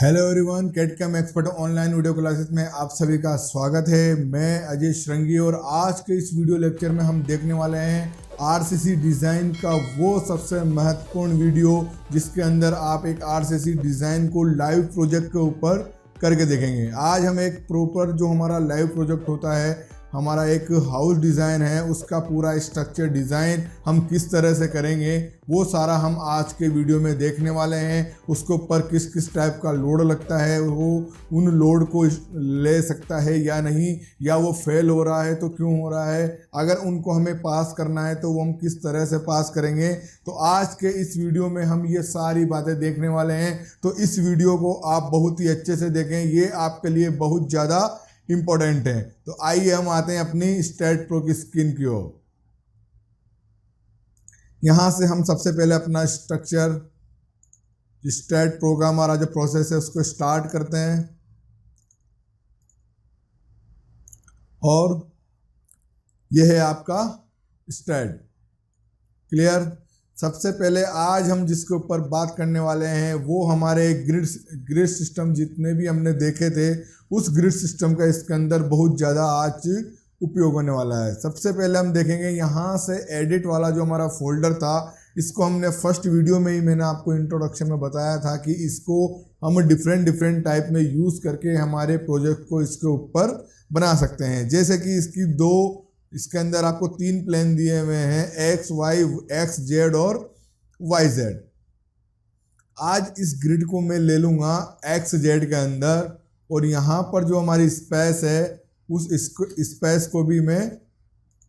Hello everyone, कैटकम expert online video classes में आप सभी का स्वागत है। मैं अजय श्रृंगी और आज के इस वीडियो लेक्चर में हम देखने वाले हैं आरसीसी डिज़ाइन का वो सबसे महत्वपूर्ण वीडियो जिसके अंदर आप एक आरसीसी डिज़ाइन को लाइव प्रोजेक्ट के ऊपर करके देखेंगे। आज हम एक प्रॉपर जो हमारा लाइव प्रोजेक्ट होता है, हमारा एक हाउस डिज़ाइन है, उसका पूरा स्ट्रक्चर डिज़ाइन हम किस तरह से करेंगे वो सारा हम आज के वीडियो में देखने वाले हैं। उसके ऊपर किस किस टाइप का लोड लगता है, वो उन लोड को ले सकता है या नहीं, या वो फेल हो रहा है तो क्यों हो रहा है, अगर उनको हमें पास करना है तो वो हम किस तरह से पास करेंगे। तो आज के इस वीडियो में हम ये सारी बातें देखने वाले हैं। तो इस वीडियो को आप बहुत ही अच्छे से देखें, ये आपके लिए बहुत ज़्यादा इंपॉर्टेंट है। तो आइए हम आते हैं अपनी स्ट्रेट प्रो की स्क्रीन की ओर। यहां से हम सबसे पहले अपना स्ट्रक्चर स्ट्रेट प्रो का हमारा जो प्रोसेस है उसको स्टार्ट करते हैं। और यह है आपका स्ट्रेट। क्लियर। सबसे पहले आज हम जिसके ऊपर बात करने वाले हैं वो हमारे ग्रिड सिस्टम जितने भी हमने देखे थे, उस ग्रिड सिस्टम का इसके अंदर बहुत ज़्यादा आज उपयोग होने वाला है। सबसे पहले हम देखेंगे यहाँ से एडिट वाला जो हमारा फोल्डर था, इसको हमने फर्स्ट वीडियो में ही मैंने आपको इंट्रोडक्शन में बताया था कि इसको हम डिफरेंट टाइप में यूज़ करके हमारे प्रोजेक्ट को इसके ऊपर बना सकते हैं। जैसे कि इसके अंदर आपको 3 प्लेन दिए हुए हैं, एक्स वाई, एक्स जेड और वाई जेड। आज इस ग्रिड को मैं ले लूँगा एक्स जेड के अंदर, और यहाँ पर जो हमारी स्पेस है उस स्पेस को भी मैं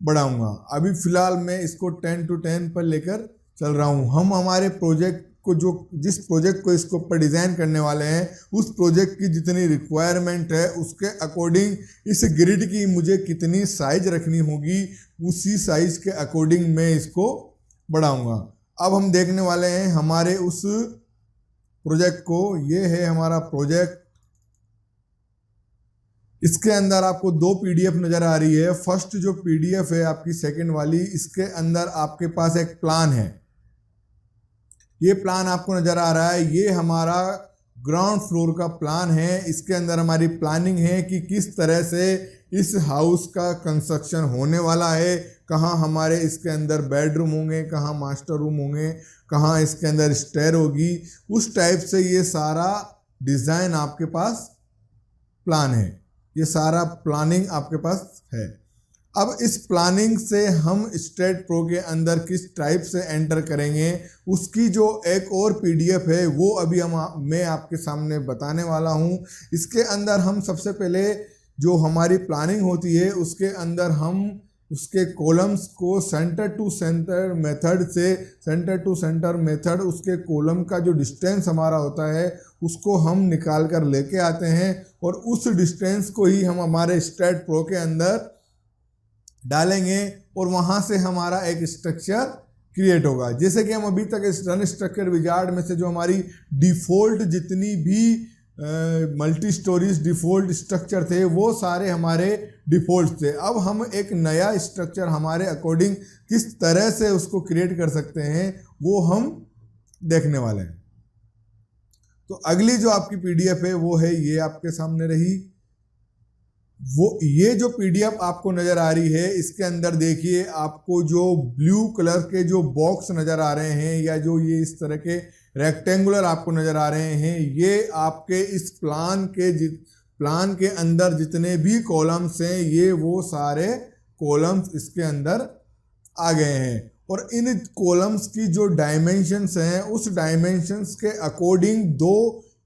बढ़ाऊँगा। अभी फ़िलहाल मैं इसको 10x10 पर लेकर चल रहा हूँ। हम हमारे प्रोजेक्ट को जिस प्रोजेक्ट को इसके ऊपर डिज़ाइन करने वाले हैं, उस प्रोजेक्ट की जितनी रिक्वायरमेंट है उसके अकॉर्डिंग इस ग्रिड की मुझे कितनी साइज रखनी होगी, उसी साइज के अकॉर्डिंग मैं इसको बढ़ाऊंगा। अब हम देखने वाले हैं हमारे उस प्रोजेक्ट को। ये है हमारा प्रोजेक्ट। इसके अंदर आपको 2 पीडीएफ नज़र आ रही है। फर्स्ट जो पीडीएफ है आपकी सेकेंड वाली, इसके अंदर आपके पास एक प्लान है। ये प्लान आपको नज़र आ रहा है, ये हमारा ग्राउंड फ्लोर का प्लान है। इसके अंदर हमारी प्लानिंग है कि किस तरह से इस हाउस का कंस्ट्रक्शन होने वाला है, कहाँ हमारे इसके अंदर बेडरूम होंगे, कहाँ मास्टर रूम होंगे, कहाँ इसके अंदर स्टेयर होगी। उस टाइप से ये सारा डिज़ाइन आपके पास प्लान है, ये सारा प्लानिंग आपके पास है। अब इस प्लानिंग से हम स्ट्रेट प्रो के अंदर किस टाइप से एंटर करेंगे, उसकी जो एक और पीडीएफ है वो अभी मैं आपके सामने बताने वाला हूँ। इसके अंदर हम सबसे पहले जो हमारी प्लानिंग होती है उसके अंदर हम उसके कॉलम्स को सेंटर टू सेंटर मेथड उसके कॉलम का जो डिस्टेंस हमारा होता है उसको हम निकाल कर लेके आते हैं, और उस डिस्टेंस को ही हम हमारे स्ट्रेट प्रो के अंदर डालेंगे और वहाँ से हमारा एक स्ट्रक्चर क्रिएट होगा। जैसे कि हम अभी तक इस रन स्ट्रक्चर विजार्ड में से जो हमारी डिफ़ॉल्ट जितनी भी मल्टी स्टोरीज डिफ़ॉल्ट स्ट्रक्चर थे वो सारे हमारे डिफ़ॉल्ट थे। अब हम एक नया स्ट्रक्चर हमारे अकॉर्डिंग किस तरह से उसको क्रिएट कर सकते हैं वो हम देखने वाले हैं। तो अगली जो आपकी पीडीएफ है वो है ये आपके सामने रही। ये जो पीडीएफ आपको नज़र आ रही है, इसके अंदर देखिए आपको जो ब्लू कलर के जो बॉक्स नज़र आ रहे हैं, या जो ये इस तरह के रेक्टेंगुलर आपको नज़र आ रहे हैं, ये आपके इस प्लान के अंदर जितने भी कॉलम्स हैं ये वो सारे कॉलम्स इसके अंदर आ गए हैं। और इन कॉलम्स की जो डायमेंशंस हैं उस डायमेंशंस के अकॉर्डिंग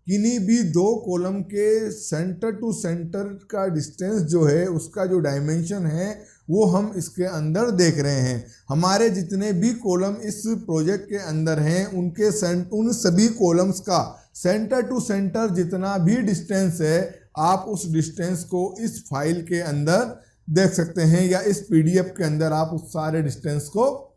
किन्हीं भी 2 कॉलम के सेंटर टू सेंटर का डिस्टेंस जो है उसका जो डायमेंशन है वो हम इसके अंदर देख रहे हैं। हमारे जितने भी कॉलम इस प्रोजेक्ट के अंदर हैं उन सभी कॉलम्स का सेंटर टू सेंटर जितना भी डिस्टेंस है, आप उस डिस्टेंस को इस फाइल के अंदर देख सकते हैं, या इस पीडीएफ के अंदर आप उस सारे डिस्टेंस को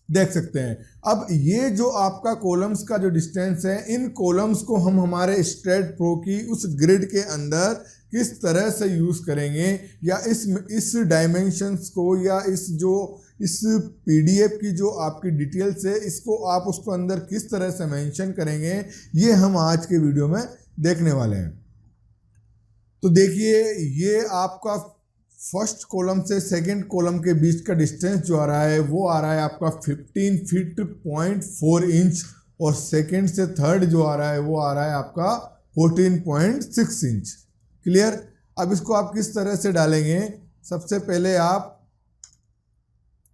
देख सकते हैं। अब ये जो आपका कॉलम्स का जो डिस्टेंस है, इन कॉलम्स को हम हमारे स्ट्रेट प्रो की उस ग्रिड के अंदर किस तरह से यूज़ करेंगे, या इस डायमेंशंस को या इस जो इस पीडीएफ की जो आपकी डिटेल्स है इसको आप उसको अंदर किस तरह से मेंशन करेंगे, ये हम आज के वीडियो में देखने वाले हैं। तो देखिए, ये आपका फर्स्ट कॉलम से सेकंड कॉलम के बीच का डिस्टेंस जो आ रहा है वो आ रहा है आपका 15 फीट 0.4 इंच, और सेकंड से थर्ड जो आ रहा है वो आ रहा है आपका 14.6 इंच। क्लियर। अब इसको आप किस तरह से डालेंगे, सबसे पहले आप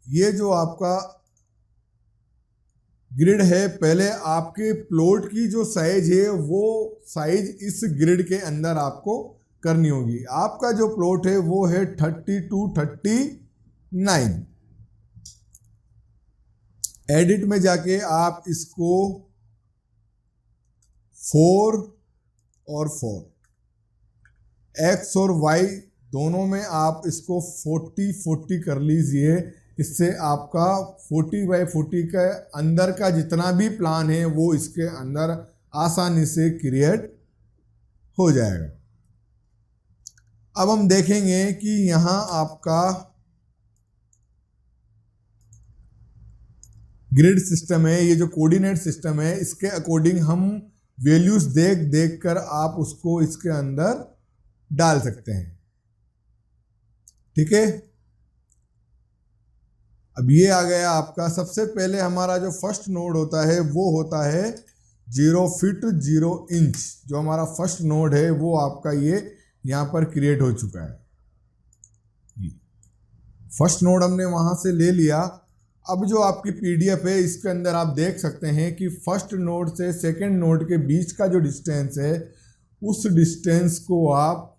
ये जो आपका ग्रिड है, पहले आपके प्लॉट की जो साइज है वो साइज इस ग्रिड के अंदर आपको करनी होगी। आपका जो प्लॉट है वो है 3239। एडिट में जाके आप इसको 4 और 4 एक्स और वाई दोनों में आप इसको 40-40 कर लीजिए। इससे आपका 40x40 के अंदर का जितना भी प्लान है वो इसके अंदर आसानी से क्रिएट हो जाएगा। अब हम देखेंगे कि यहाँ आपका ग्रिड सिस्टम है, ये जो कोऑर्डिनेट सिस्टम है, इसके अकॉर्डिंग हम वैल्यूज देख कर आप उसको इसके अंदर डाल सकते हैं। ठीक है। अब ये आ गया आपका, सबसे पहले हमारा जो फर्स्ट नोड होता है वो होता है 0 फीट 0 इंच। जो हमारा फर्स्ट नोड है वो आपका ये यहाँ पर क्रिएट हो चुका है। फर्स्ट नोड हमने वहाँ से ले लिया। अब जो आपकी पीडीएफ है इसके अंदर आप देख सकते हैं कि फर्स्ट नोड से सेकंड नोड के बीच का जो डिस्टेंस है उस डिस्टेंस को आप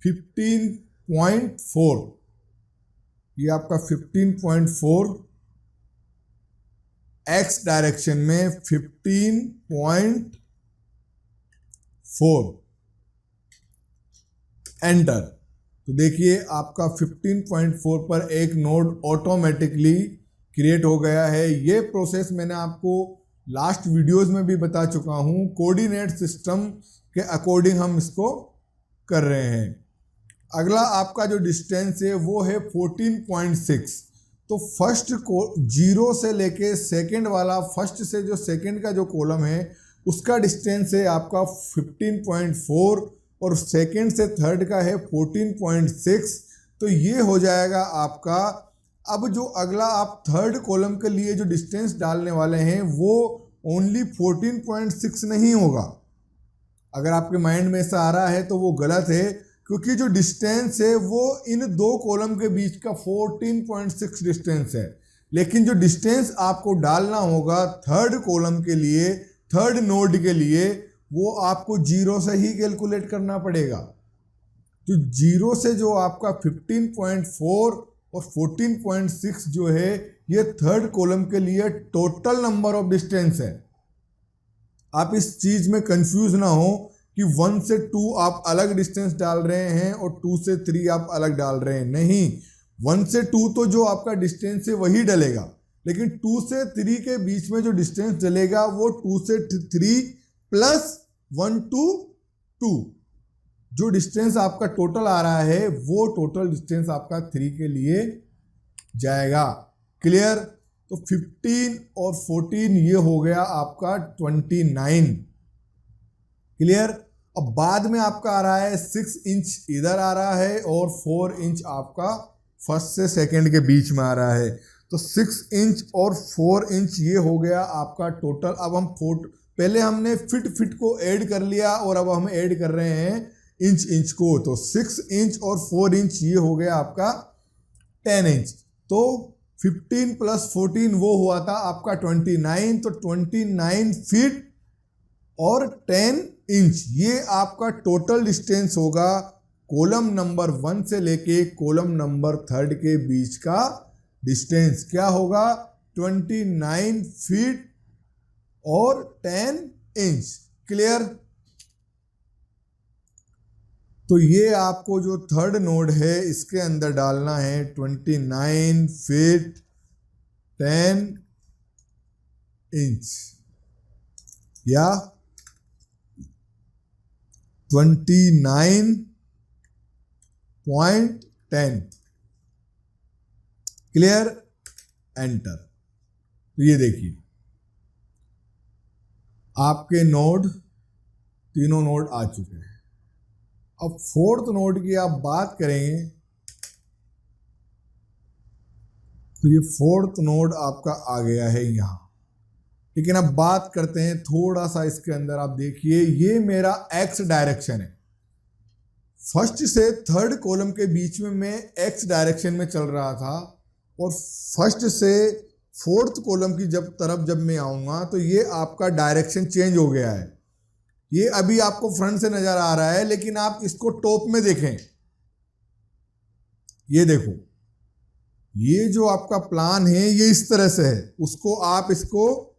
15.4, ये आपका 15.4 एक्स डायरेक्शन में 15.4 एंटर। तो देखिए आपका 15.4 पर एक नोड ऑटोमेटिकली क्रिएट हो गया है। ये प्रोसेस मैंने आपको लास्ट वीडियोस में भी बता चुका हूँ। कोऑर्डिनेट सिस्टम के अकॉर्डिंग हम इसको कर रहे हैं। अगला आपका जो डिस्टेंस है वो है 14.6। तो फर्स्ट को 0 से लेके सेकंड वाला, फर्स्ट से जो सेकंड का जो कॉलम है उसका डिस्टेंस है आपका 15.4 और सेकंड से थर्ड का है 14.6। तो ये हो जाएगा आपका। अब जो अगला आप थर्ड कॉलम के लिए जो डिस्टेंस डालने वाले हैं वो ओनली 14.6 नहीं होगा। अगर आपके माइंड में ऐसा आ रहा है तो वो गलत है, क्योंकि जो डिस्टेंस है वो इन दो कॉलम के बीच का 14.6 डिस्टेंस है। लेकिन जो डिस्टेंस आपको डालना होगा थर्ड कॉलम के लिए, थर्ड नोड के लिए, वो आपको 0 से ही कैलकुलेट करना पड़ेगा। तो 0 से जो आपका 15.4 और 14.6 जो है ये थर्ड कॉलम के लिए टोटल नंबर ऑफ डिस्टेंस है। आप इस चीज में कंफ्यूज ना हो कि 1 से 2 आप अलग डिस्टेंस डाल रहे हैं और 2 से 3 आप अलग डाल रहे हैं। नहीं, 1 से 2 तो जो आपका डिस्टेंस है वही डलेगा, लेकिन 2 से 3 के बीच में जो डिस्टेंस डलेगा वो 2 से 3 प्लस 1 to 2। जो डिस्टेंस आपका टोटल आ रहा है वो टोटल डिस्टेंस आपका 3 के लिए जाएगा। क्लियर। तो 15 और 14 ये हो गया आपका 29। क्लियर। अब बाद में आपका आ रहा है 6 इंच इधर आ रहा है और 4 इंच आपका फर्स्ट से सेकंड के बीच में आ रहा है। तो 6 इंच और 4 इंच ये हो गया आपका टोटल। अब हम पहले हमने फिट को ऐड कर लिया और अब हम ऐड कर रहे हैं इंच को। तो 6 इंच और 4 इंच ये हो गया आपका 10 इंच। तो 15 प्लस 14 वो हुआ था आपका 29। तो 29 फीट और 10 इंच ये आपका टोटल डिस्टेंस होगा कॉलम नंबर 1 से लेके कॉलम नंबर 3 के बीच का डिस्टेंस। क्या होगा? 29 फीट और 10 इंच। क्लियर। तो ये आपको जो थर्ड नोड है इसके अंदर डालना है 29 फीट 10 इंच या 29.10। Clear, enter. तो ये देखिए आपके नोड, तीनों नोड आ चुके हैं। अब फोर्थ नोड की आप बात करेंगे तो ये फोर्थ नोड आपका आ गया है यहां। लेकिन अब बात करते हैं थोड़ा सा इसके अंदर, आप देखिए ये मेरा एक्स डायरेक्शन है। फर्स्ट से थर्ड कॉलम के बीच में मैं एक्स डायरेक्शन में चल रहा था, और फर्स्ट से फोर्थ कॉलम की जब मैं आऊंगा तो ये आपका डायरेक्शन चेंज हो गया है। ये अभी आपको फ्रंट से नजर आ रहा है, लेकिन आप इसको टॉप में देखें, ये देखो, ये जो आपका प्लान है ये इस तरह से है। उसको आप इसको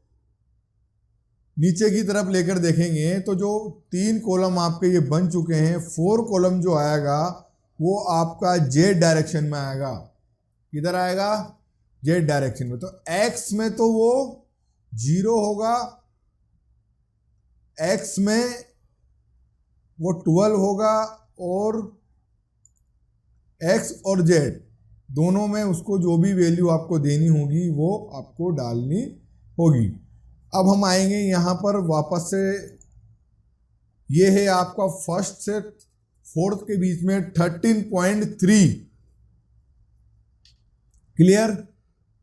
नीचे की तरफ लेकर देखेंगे तो जो 3 कॉलम आपके ये बन चुके हैं, 4 कॉलम जो आएगा वो आपका जेड डायरेक्शन में आएगा। किधर आएगा? जेड डायरेक्शन में। तो एक्स में तो वो 0 होगा, एक्स में वो 12 होगा, और एक्स और जेड दोनों में उसको जो भी वैल्यू आपको देनी होगी वो आपको डालनी होगी। अब हम आएंगे यहां पर वापस से, ये है आपका फर्स्ट से फोर्थ के बीच में 13.3, क्लियर,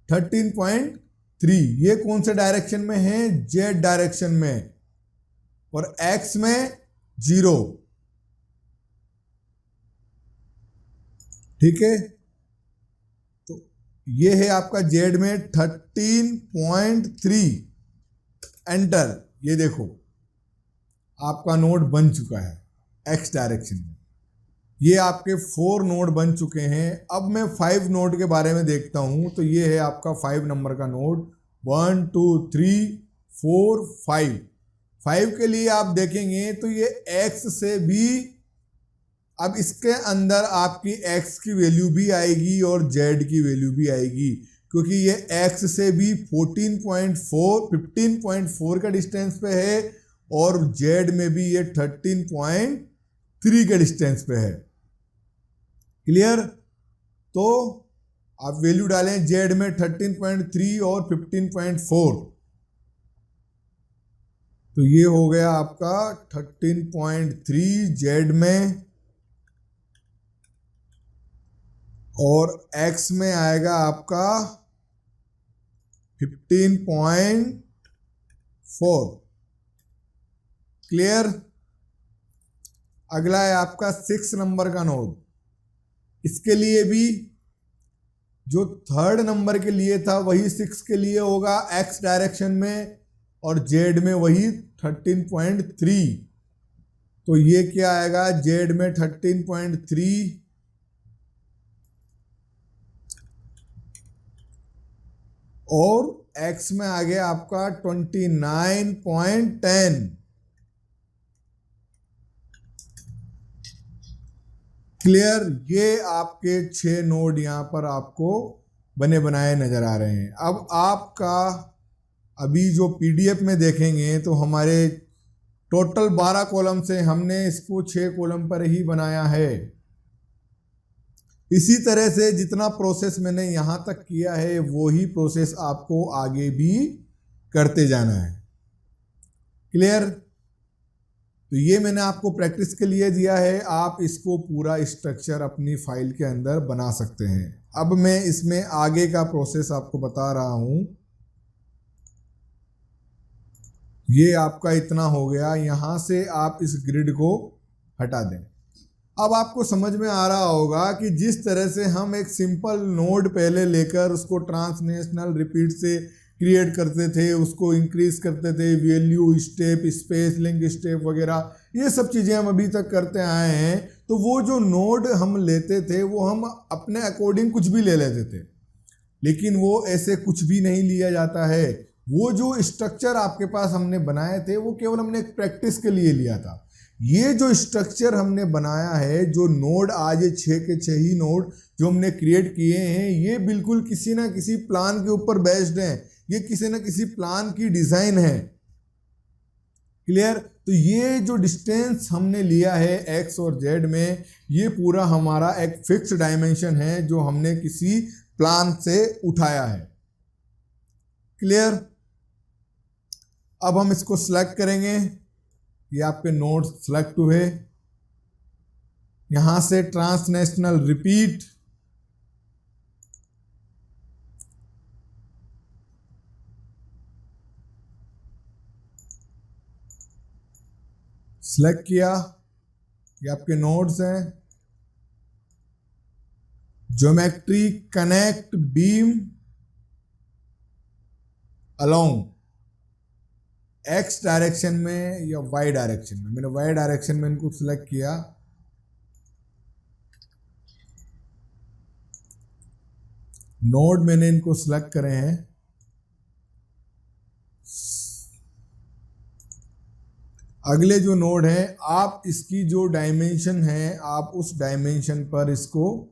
13.3। ये कौन से डायरेक्शन में है? जेड डायरेक्शन में, और एक्स में 0, ठीक है। तो ये है आपका जेड में 13.3, एंटर। ये देखो आपका नोड बन चुका है एक्स डायरेक्शन में। ये आपके 4 नोड बन चुके हैं। अब मैं 5 नोड के बारे में देखता हूं, तो ये है आपका 5 नंबर का नोड, 1 2 3 4 5। 5 के लिए आप देखेंगे तो ये x से भी, अब इसके अंदर आपकी x की वैल्यू भी आएगी और z की वैल्यू भी आएगी, क्योंकि ये x से भी 15.4 का डिस्टेंस पे है, और z में भी ये 13.3 के डिस्टेंस पे है, क्लियर। तो आप वैल्यू डालें z में 13.3 और 15.4, तो ये हो गया आपका 13.3 z में, और x में आएगा आपका 15.4, क्लियर। अगला है आपका 6 नंबर का नोड। इसके लिए भी जो थर्ड नंबर के लिए था वही 6 के लिए होगा, x डायरेक्शन में, और z में वही 13.3। तो ये क्या आएगा? z में 13.3, और x में आ गया आपका 29.10, क्लियर। ये आपके 6 नोड यहां पर आपको बने बनाए नजर आ रहे हैं। अब आपका अभी जो पीडीएफ में देखेंगे तो हमारे टोटल 12 कॉलम से हमने इसको 6 कॉलम पर ही बनाया है। इसी तरह से जितना प्रोसेस मैंने यहां तक किया है वही प्रोसेस आपको आगे भी करते जाना है, क्लियर। तो ये मैंने आपको प्रैक्टिस के लिए दिया है, आप इसको पूरा स्ट्रक्चर अपनी फाइल के अंदर बना सकते हैं। अब मैं इसमें आगे का प्रोसेस आपको बता रहा हूं। ये आपका इतना हो गया, यहां से आप इस ग्रिड को हटा दें। अब आपको समझ में आ रहा होगा कि जिस तरह से हम एक सिंपल नोड पहले लेकर उसको ट्रांसलेशनल रिपीट से क्रिएट करते थे, उसको इंक्रीज करते थे, value, step, space, link step वगैरह, ये सब चीज़ें हम अभी तक करते आए हैं। तो वो जो नोड हम लेते थे वो हम अपने अकॉर्डिंग कुछ भी ले लेते थे, लेकिन वो ऐसे कुछ भी नहीं लिया जाता है। वो जो स्ट्रक्चर आपके पास हमने बनाए थे वो केवल हमने एक प्रैक्टिस के लिए लिया था। ये जो स्ट्रक्चर हमने बनाया है, जो नोड आज 6 के 6 ही नोड जो हमने क्रिएट किए हैं, ये बिल्कुल किसी ना किसी प्लान के ऊपर बेस्ड हैं। ये किसी ना किसी प्लान की डिजाइन है, क्लियर। तो ये जो डिस्टेंस हमने लिया है एक्स और जेड में, ये पूरा हमारा एक फिक्स डायमेंशन है जो हमने किसी प्लान से उठाया है। क्लियर। अब हम इसको सिलेक्ट करेंगे, ये आपके नोड्स सिलेक्ट हुए। यहां से ट्रांसनेशनल रिपीट, सिलेक्ट किया, ये आपके नोड्स हैं। Geometry connect beam along, x direction में या वाई डायरेक्शन में। मैंने वाई डायरेक्शन में इनको सिलेक्ट किया। नोड मैंने इनको सिलेक्ट करे हैं। अगले जो नोड है, आप इसकी जो डायमेंशन है, आप उस डायमेंशन पर इसको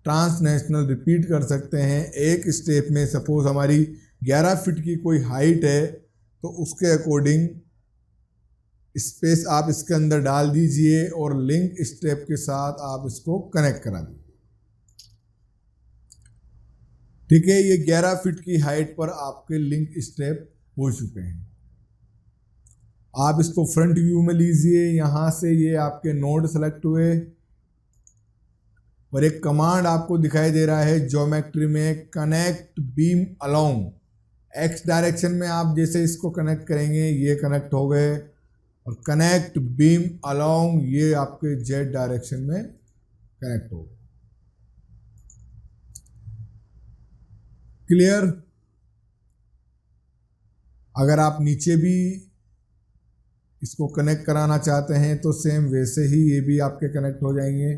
ट्रांसनेशनल रिपीट कर सकते हैं। एक स्टेप में सपोज हमारी 11 फीट की कोई हाइट है, तो उसके अकॉर्डिंग स्पेस आप इसके अंदर डाल दीजिए और लिंक स्टेप के साथ आप इसको कनेक्ट करा दीजिए। ठीक है, ये 11 फीट की हाइट पर आपके लिंक स्टेप हो चुके हैं। आप इसको फ्रंट व्यू में लीजिए। यहां से ये आपके नोड सेलेक्ट हुए और एक कमांड आपको दिखाई दे रहा है ज्योमेट्री में, connect beam along. X direction में आप जैसे इसको कनेक्ट करेंगे, ये कनेक्ट हो गए। और कनेक्ट बीम अलोंग, ये आपके जेड डायरेक्शन में कनेक्ट हो गए। क्लियर। अगर आप नीचे भी इसको कनेक्ट कराना चाहते हैं तो सेम वैसे ही ये भी आपके कनेक्ट हो जाएंगे।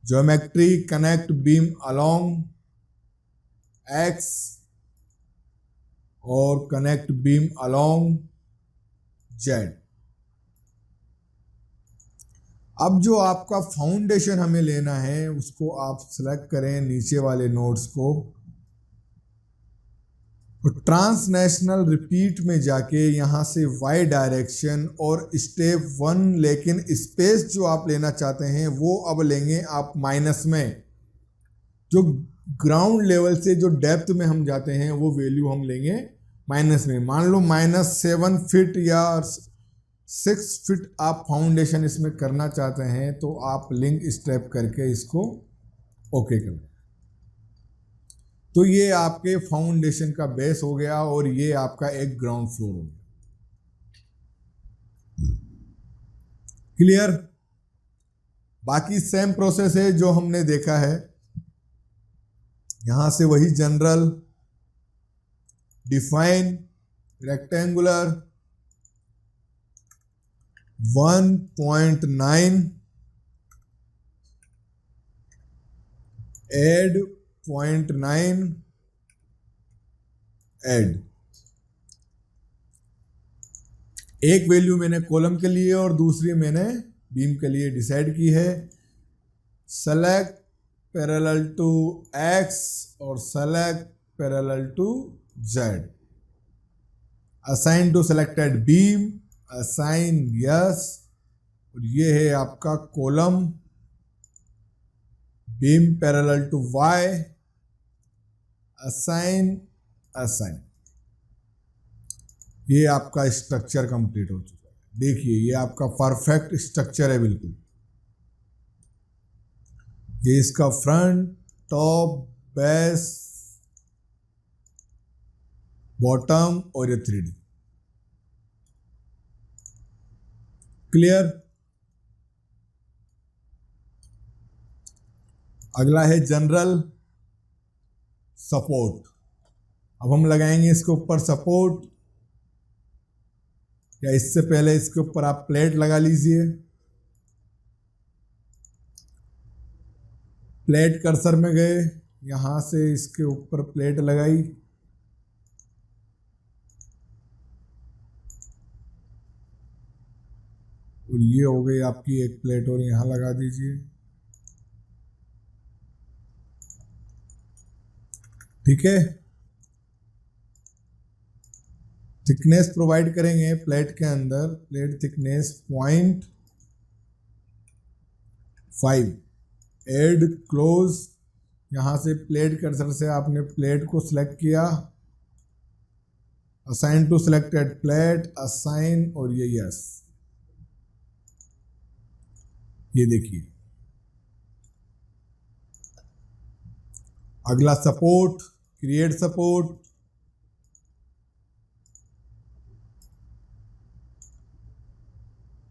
Geometry connect beam along x और कनेक्ट बीम अलोंग जेड। अब जो आपका फाउंडेशन हमें लेना है उसको आप सिलेक्ट करें नीचे वाले नोड्स को, और ट्रांसनेशनल रिपीट में जाके यहां से वाई डायरेक्शन और स्टेप 1, लेकिन स्पेस जो आप लेना चाहते हैं वो अब लेंगे आप माइनस में। जो ग्राउंड लेवल से जो डेप्थ में हम जाते हैं वो वैल्यू हम लेंगे माइनस में। मान लो -7 फीट या 6 फीट आप फाउंडेशन इसमें करना चाहते हैं, तो आप लिंक स्टेप करके इसको ओके कर दें। तो ये आपके फाउंडेशन का बेस हो गया और ये आपका एक ग्राउंड फ्लोर हो गया। क्लियर। बाकी सेम प्रोसेस है जो हमने देखा है। यहां से वही general, define, rectangular, 1.9, add 0.9, add. एक वैल्यू मैंने कॉलम के लिए और दूसरी मैंने बीम के लिए डिसाइड की है। सेलेक्ट पैरेलल टू एक्स और select parallel to Z. Assign to selected beam, assign yes. और ये है आपका column, beam parallel to Y, assign, assign. ये आपका स्ट्रक्चर कंप्लीट हो चुका है। देखिए ये आपका परफेक्ट स्ट्रक्चर है बिल्कुल। ये इसका फ्रंट, टॉप, बेस, बॉटम और ये 3D। क्लियर। अगला है जनरल सपोर्ट। अब हम लगाएंगे इसके ऊपर सपोर्ट, या इससे पहले इसके ऊपर आप प्लेट लगा लीजिए। प्लेट कर्सर में गए, यहां से इसके ऊपर प्लेट लगाई। और ये हो गई आपकी एक प्लेट, और यहां लगा दीजिए। ठीक है। थिकनेस प्रोवाइड करेंगे प्लेट के अंदर। Plate thickness 0.5। एड क्लोज यहाँ से प्लेट कर्सर से आपने प्लेट को सिलेक्ट किया, assign to selected plate, assign, और ये यस। ये देखिए अगला support, create support,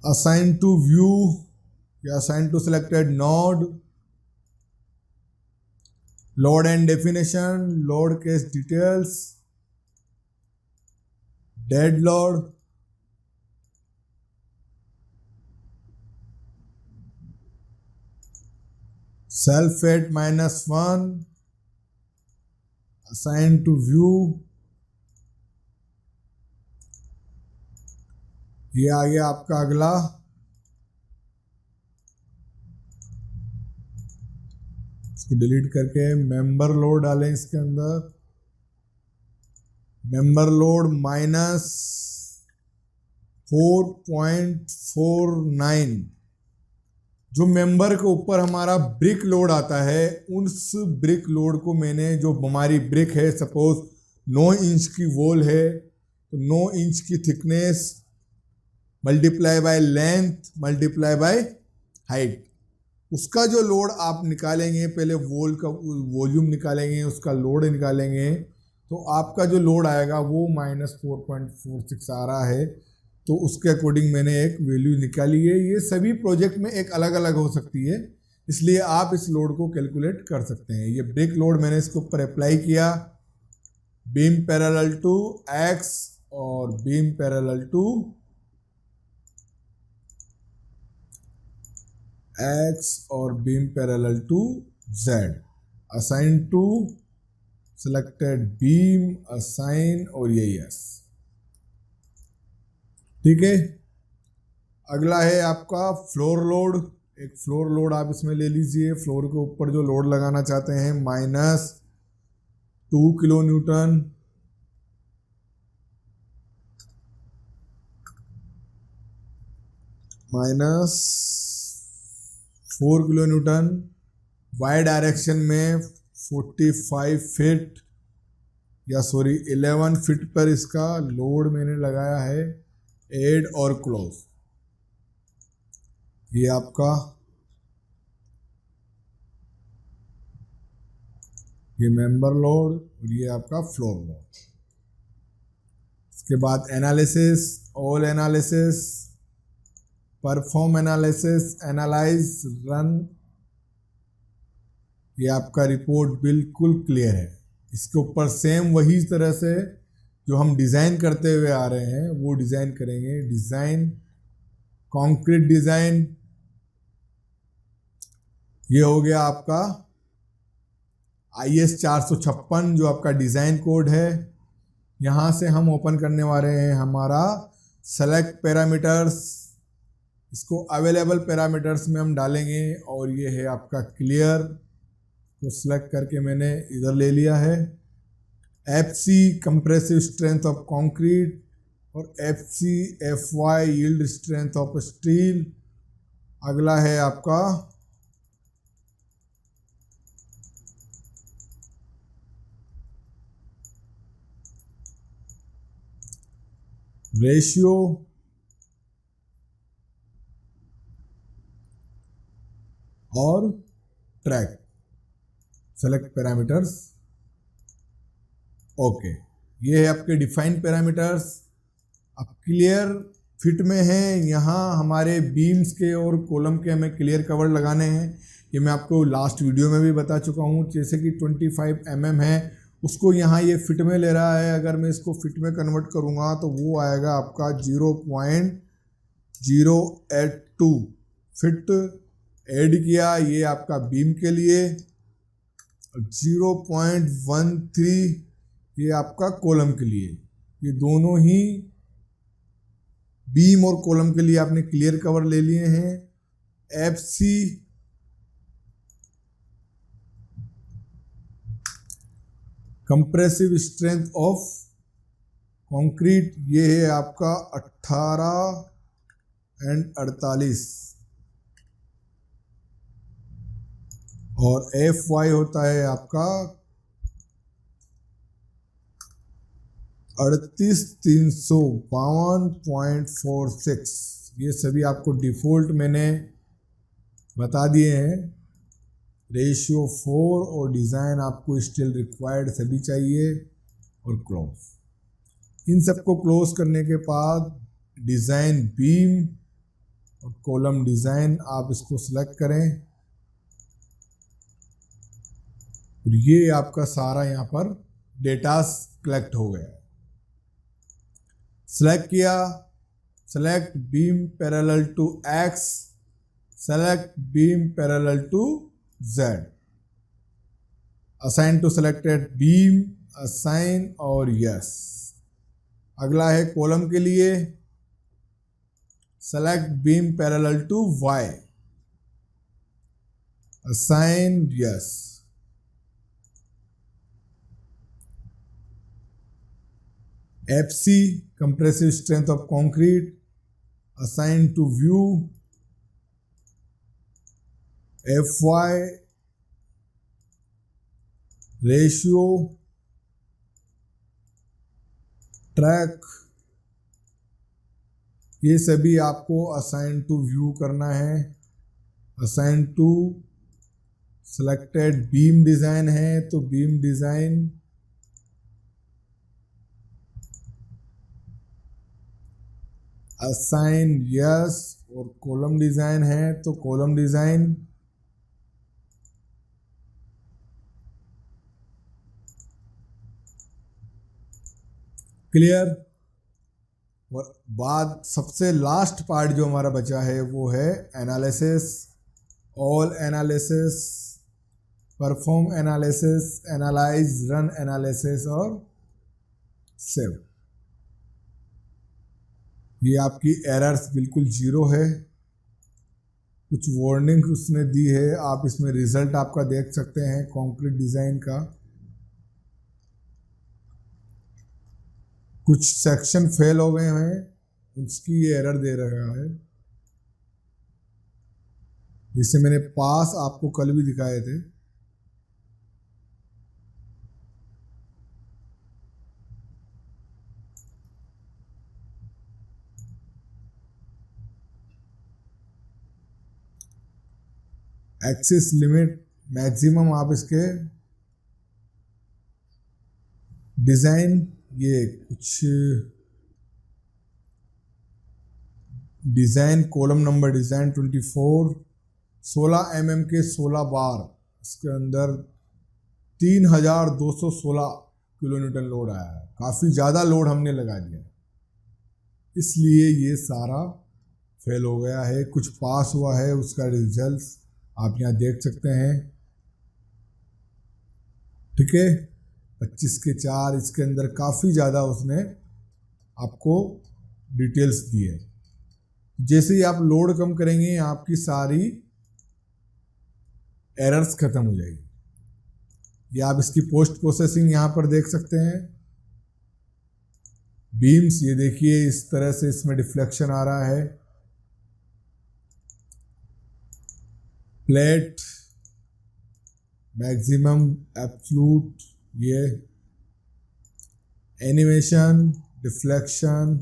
assign to view या assign to selected node, load and definition, load case details, dead load, self weight -1, assign to view. ये आ गया आपका अगला। इसको डिलीट करके मेंबर लोड डालें इसके अंदर, मेंबर लोड -4.49। जो मेंबर के ऊपर हमारा ब्रिक लोड आता है, उस ब्रिक लोड को मैंने, जो हमारी ब्रिक है सपोज 9 इंच की वॉल है, तो 9 इंच की thickness multiply by length multiply by height, उसका जो लोड आप निकालेंगे, पहले वॉल का वॉल्यूम निकालेंगे, उसका लोड निकालेंगे, तो आपका जो लोड आएगा वो -4.46 आ रहा है। तो उसके अकॉर्डिंग मैंने एक वैल्यू निकाली है। ये सभी प्रोजेक्ट में एक अलग अलग हो सकती है, इसलिए आप इस लोड को कैलकुलेट कर सकते हैं। ये ब्रिक लोड मैंने इसके ऊपर अप्लाई किया, बीम पैरेलल टू एक्स और बीम पैरेलल टू एक्स और beam parallel to Z, assign to selected beam, assign, और ये यस। ठीक है। अगला है आपका फ्लोर लोड। एक फ्लोर लोड आप इसमें ले लीजिए। फ्लोर के ऊपर जो लोड लगाना चाहते हैं -2 kilo newton, -4 kilo newton, Y direction में 45 फीट या 11 फीट पर इसका लोड मैंने लगाया है। एड और क्लोज, ये आपका ये मेंबर लोड और ये आपका फ्लोर लोड। इसके बाद analysis, all analysis, perform analysis, analyse, run. ये आपका रिपोर्ट बिल्कुल क्लियर है। इसके ऊपर सेम वही तरह से जो हम डिज़ाइन करते हुए आ रहे हैं वो डिज़ाइन करेंगे। डिज़ाइन, कंक्रीट डिज़ाइन, ये हो गया आपका IS 456 जो आपका डिज़ाइन कोड है। यहाँ से हम ओपन करने वाले हैं हमारा सेलेक्ट पैरामीटर्स। इसको अवेलेबल पैरामीटर्स में हम डालेंगे और ये है आपका क्लियर, तो सिलेक्ट करके मैंने इधर ले लिया है। FC compressive strength of concrete और FY yield strength of steel. अगला है आपका रेशियो और ट्रैक, सेलेक्ट पैरामीटर्स। ओके, ये है आपके डिफाइंड पैरामीटर्स। अब क्लियर फिट में है। यहाँ हमारे बीम्स के और कॉलम के हमें क्लियर कवर लगाने हैं। ये मैं आपको लास्ट वीडियो में भी बता चुका हूँ। जैसे कि 25 mm है, उसको यहाँ ये फिट में ले रहा है। अगर मैं इसको फिट में कन्वर्ट करूँगा तो वो आएगा आपका 0.082 फिट। ऐड किया, ये आपका बीम के लिए, 0.13 ये आपका कॉलम के लिए। ये दोनों ही बीम और कॉलम के लिए आपने क्लियर कवर ले लिए हैं। FC compressive strength of concrete, ये है आपका 18 और 48। और FY होता है आपका 38,352.46। ये सभी आपको डिफ़ॉल्ट मैंने बता दिए हैं। रेशियो 4 और डिज़ाइन आपको स्टिल रिक्वायर्ड सभी चाहिए और क्लोज। इन सबको क्लोज करने के बाद डिज़ाइन बीम और कॉलम डिज़ाइन आप इसको सिलेक्ट करें और ये आपका सारा यहाँ पर डेटा कलेक्ट हो गया। सेलेक्ट किया, select beam parallel to X, select beam parallel to Z, assign to selected beam, assign और यस। अगला है कॉलम के लिए, select beam parallel to Y, assign yes. FC compressive strength of concrete, assign to view, FY ratio, track, ये सभी आपको assign to view करना है। Assign to selected beam design है तो बीम डिज़ाइन, असाइन यस, और कॉलम डिज़ाइन है तो कॉलम डिज़ाइन, क्लियर। और बाद सबसे लास्ट पार्ट जो हमारा बचा है वो है analysis, all analysis, perform analysis, analyse, run analysis और सेव। ये आपकी एरर्स बिल्कुल जीरो है, कुछ वार्निंग उसने दी है, आप इसमें रिजल्ट आपका देख सकते हैं कंक्रीट डिज़ाइन का। कुछ सेक्शन फेल हो गए हैं, उसकी ये एरर दे रहा है, जिसे मैंने पास आपको कल भी दिखाए थे। एक्सिस लिमिट मैक्सिमम आप इसके डिज़ाइन, ये कुछ design column number design 24, 16 mm के 16 बार, इसके अंदर 3216 किलोन्यूटन लोड आया है। काफ़ी ज़्यादा लोड हमने लगा दिया, इसलिए ये सारा फेल हो गया है। कुछ पास हुआ है, उसका रिजल्ट आप यहाँ देख सकते हैं, ठीक है। 25 के 4, इसके अंदर काफ़ी ज़्यादा उसने आपको डिटेल्स दी है। जैसे ही आप लोड कम करेंगे आपकी सारी एरर्स खत्म हो जाएगी। ये आप इसकी पोस्ट प्रोसेसिंग यहाँ पर देख सकते हैं। बीम्स, ये देखिए इस तरह से इसमें डिफ्लेक्शन आ रहा है। प्लेट मैक्सिमम एब्सोल्यूट, ये एनिमेशन, डिफ्लेक्शन,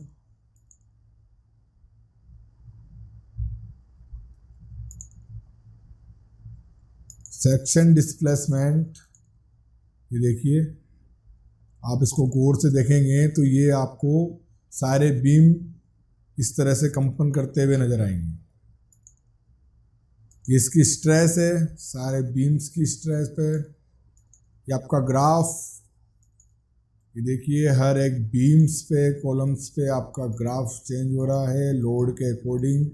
सेक्शन डिस्प्लेसमेंट, ये देखिए आप इसको गौर से देखेंगे तो ये आपको सारे बीम इस तरह से कंपन करते हुए नजर आएंगे। ये इसकी स्ट्रेस है, सारे बीम्स की स्ट्रेस पे। ये आपका ग्राफ, ये देखिए हर एक बीम्स पे, कॉलम्स पे आपका ग्राफ चेंज हो रहा है लोड के अकॉर्डिंग।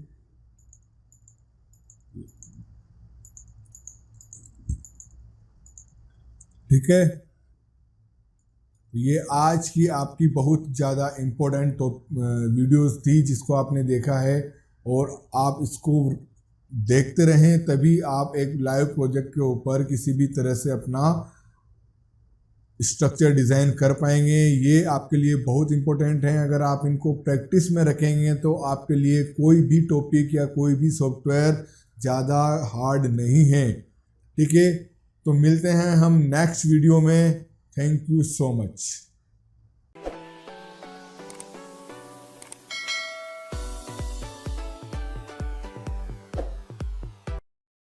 ठीक है, ये आज की आपकी बहुत ज़्यादा इम्पोर्टेंट वीडियोस थी जिसको आपने देखा है, और आप इसको देखते रहें तभी आप एक लाइव प्रोजेक्ट के ऊपर किसी भी तरह से अपना स्ट्रक्चर डिज़ाइन कर पाएंगे। ये आपके लिए बहुत इम्पोर्टेंट है। अगर आप इनको प्रैक्टिस में रखेंगे तो आपके लिए कोई भी टॉपिक या कोई भी सॉफ्टवेयर ज़्यादा हार्ड नहीं है। ठीक है, तो मिलते हैं हम नेक्स्ट वीडियो में। Thank you so much.